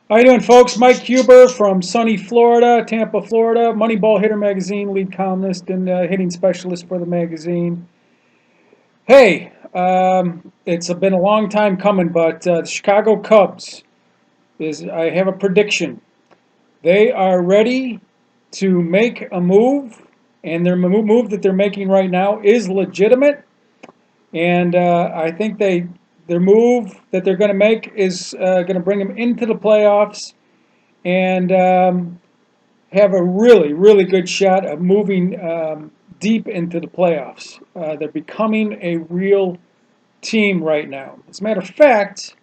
How you doing, folks? Mike Huber from sunny Florida, Tampa, Florida. Moneyball Hitter Magazine, lead columnist and hitting specialist for the magazine. Hey, it's been a long time coming, but the Chicago Cubs I have a prediction. They are ready to make a move, and their move that they're making right now is legitimate. And I think their move that they're going to make is going to bring them into the playoffs and have a really, really good shot of moving deep into the playoffs. They're becoming a real team right now. As a matter of fact,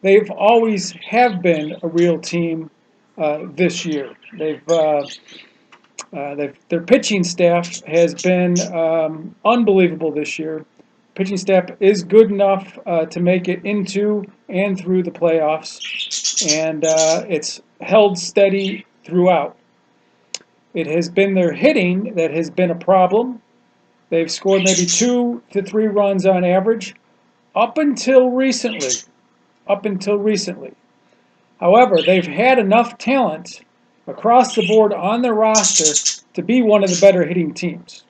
they've always have been a real team this year. Their pitching staff has been unbelievable this year. Pitching staff is good enough to make it into and through the playoffs, and it's held steady throughout. It has been their hitting that has been a problem. They've scored maybe 2 to 3 runs on average up until recently. Up until recently. However, they've had enough talent across the board on their roster to be one of the better hitting teams.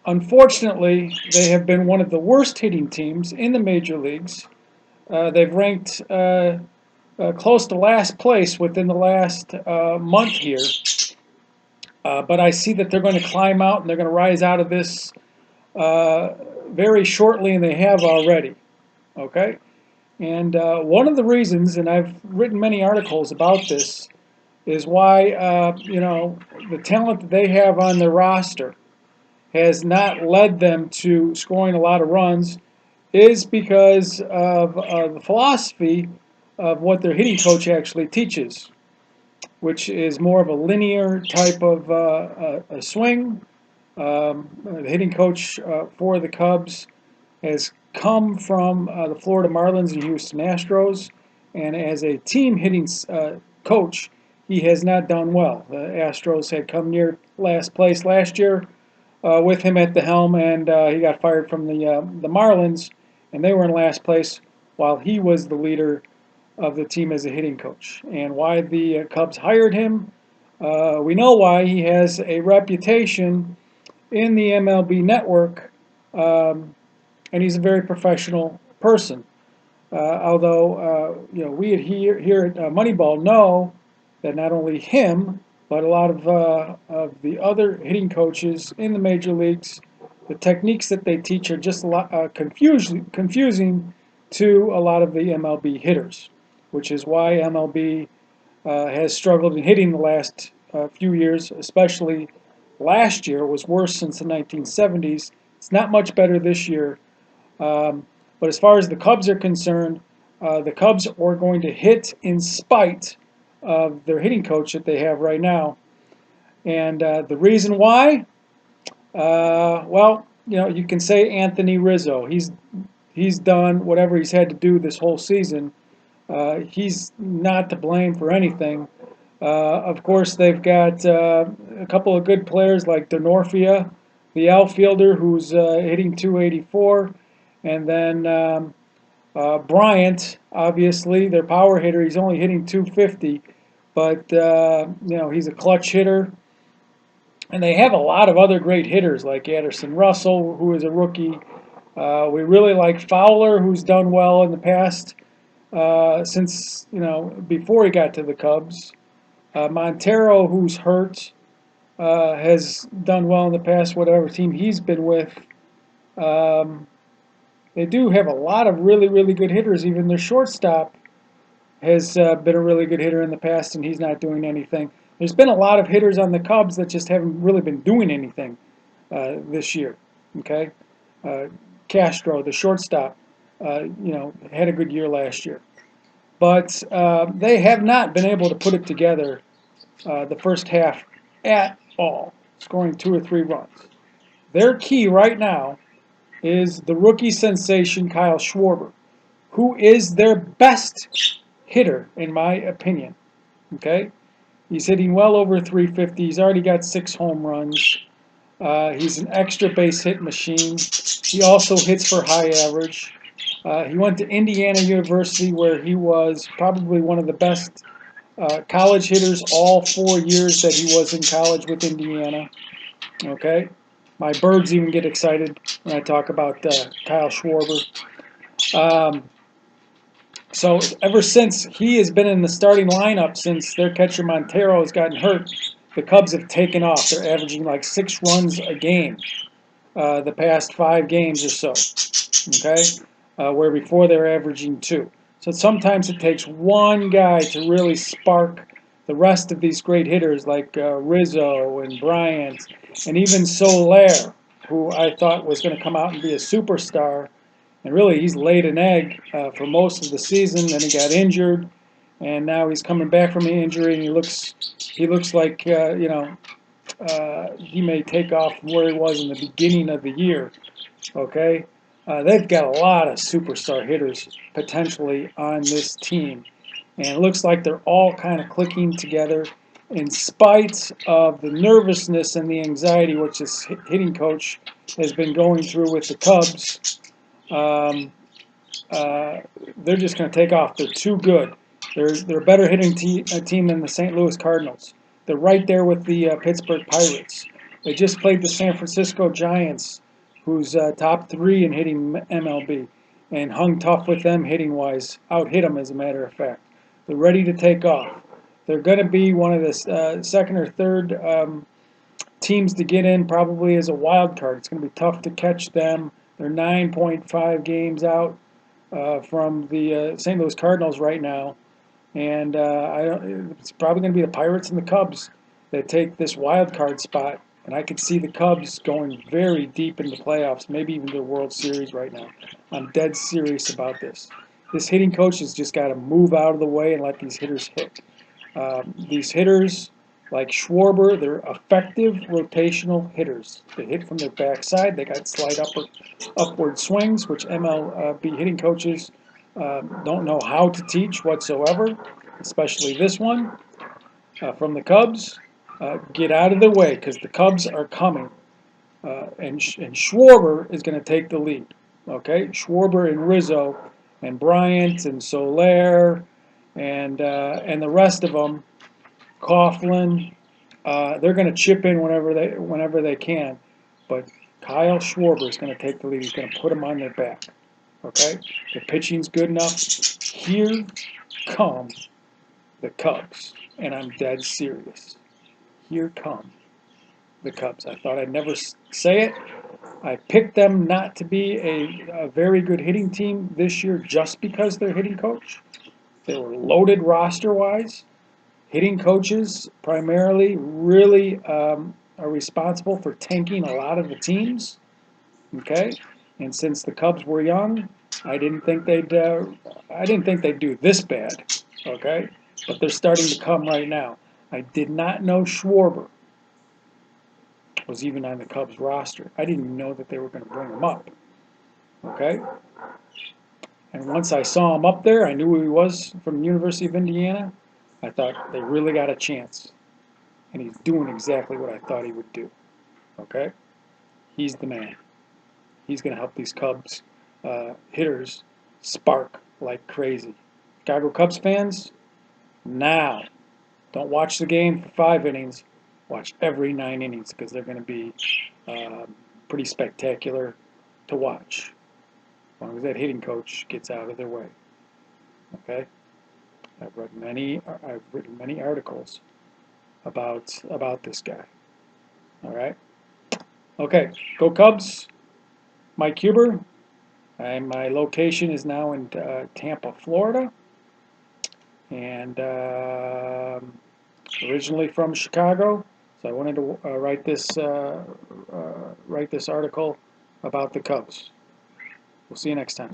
Unfortunately, they have been one of the worst hitting teams in the major leagues. They've ranked close to last place within the last month here. But I see that they're going to climb out and they're going to rise out of this very shortly, and they have already. Okay? And one of the reasons, and I've written many articles about this, is why, the talent that they have on their roster has not led them to scoring a lot of runs, is because of the philosophy of what their hitting coach actually teaches, which is more of a linear type of a swing. The hitting coach for the Cubs has come from the Florida Marlins and Houston Astros, and as a team hitting coach, he has not done well. The Astros had come near last place last year with him at the helm, and he got fired from the Marlins, and they were in last place while he was the leader of the team as a hitting coach. And why the Cubs hired him, we know why. He has a reputation in the MLB network, and he's a very professional person. Although we here at Moneyball know that not only him, but a lot of the other hitting coaches in the major leagues, the techniques that they teach are just a lot confusing to a lot of the MLB hitters, which is why MLB has struggled in hitting the last few years, especially last year. It was worse since the 1970s. It's not much better this year. But as far as the Cubs are concerned, the Cubs are going to hit in spite of their hitting coach that they have right now. And the reason why, well, you can say Anthony Rizzo. He's done whatever he's had to do this whole season. He's not to blame for anything. Of course, they've got a couple of good players like Denorfia, the outfielder, who's hitting 284, and then Bryant, obviously, their power hitter. He's only hitting 250, but he's a clutch hitter. And they have a lot of other great hitters like Addison Russell, who is a rookie. We really like Fowler, who's done well in the past since before he got to the Cubs. Montero, who's hurt, has done well in the past, whatever team he's been with. They do have a lot of really, really good hitters. Even their shortstop has been a really good hitter in the past, and he's not doing anything. There's been a lot of hitters on the Cubs that just haven't really been doing anything this year. Okay, Castro, the shortstop, had a good year last year, but they have not been able to put it together the first half at all, scoring 2 or 3 runs. Their key right now is the rookie sensation Kyle Schwarber, who is their best hitter, in my opinion. Okay, he's hitting well over 350. He's already got 6 home runs. He's an extra base hit machine. He also hits for high average. He went to Indiana University, where he was probably one of the best college hitters all 4 years that he was in college with Indiana. Okay, my birds even get excited when I talk about Kyle Schwarber. Um, so ever since he has been in the starting lineup, since their catcher Montero has gotten hurt, the Cubs have taken off. They're averaging like 6 runs a game the past 5 games or so. Okay, where before they were averaging 2. So sometimes it takes one guy to really spark the rest of these great hitters like Rizzo and Bryant and even Soler, who I thought was going to come out and be a superstar. And really, he's laid an egg for most of the season. Then he got injured, and now he's coming back from the injury, and he looks like he may take off from where he was in the beginning of the year. Okay, they've got a lot of superstar hitters potentially on this team, and it looks like they're all kind of clicking together in spite of the nervousness and the anxiety which this hitting coach has been going through with the Cubs. Um, they're just going to take off. They're too good. They're a better hitting team than the St. Louis Cardinals. They're right there with the Pittsburgh Pirates. They just played the San Francisco Giants, who's top 3 in hitting MLB, and hung tough with them hitting wise. Out hit them, as a matter of fact. They're ready to take off. They're going to be one of the second or third teams to get in, probably as a wild card. It's going to be tough to catch them. They're 9.5 games out from the St. Louis Cardinals right now, and it's probably going to be the Pirates and the Cubs that take this wild card spot. And I could see the Cubs going very deep in the playoffs, maybe even the World Series right now. I'm dead serious about this. This hitting coach has just got to move out of the way and let these hitters hit. These hitters, like Schwarber, they're effective rotational hitters. They hit from their backside. They got slight upward swings, which MLB hitting coaches don't know how to teach whatsoever, especially this one from the Cubs. Get out of the way, because the Cubs are coming. And Schwarber is going to take the lead. Okay, Schwarber and Rizzo and Bryant and Soler and the rest of them, Coughlin, they're going to chip in whenever they can. But Kyle Schwarber is going to take the lead. He's going to put them on their back. Okay, the pitching's good enough. Here come the Cubs, and I'm dead serious. Here come the Cubs. I thought I'd never say it. I picked them not to be a very good hitting team this year just because they're hitting coach. They were loaded roster-wise. Hitting coaches primarily really are responsible for tanking a lot of the teams. Okay, and since the Cubs were young, I didn't think they'd do this bad. Okay, but they're starting to come right now. I did not know Schwarber was even on the Cubs roster. I didn't even know that they were going to bring him up. Okay, and once I saw him up there, I knew who he was from the University of Indiana. I thought they really got a chance, and he's doing exactly what I thought he would do. Okay, he's the man. He's going to help these Cubs hitters spark like crazy. Chicago Cubs fans, now don't watch the game for 5 innings. Watch every 9 innings, because they're going to be pretty spectacular to watch, as long as that hitting coach gets out of their way. Okay, I've written many articles about this guy. All right. Okay, go Cubs. Mike Huber. My location is now in Tampa, Florida, and originally from Chicago. So I wanted to write this article about the Cubs. We'll see you next time.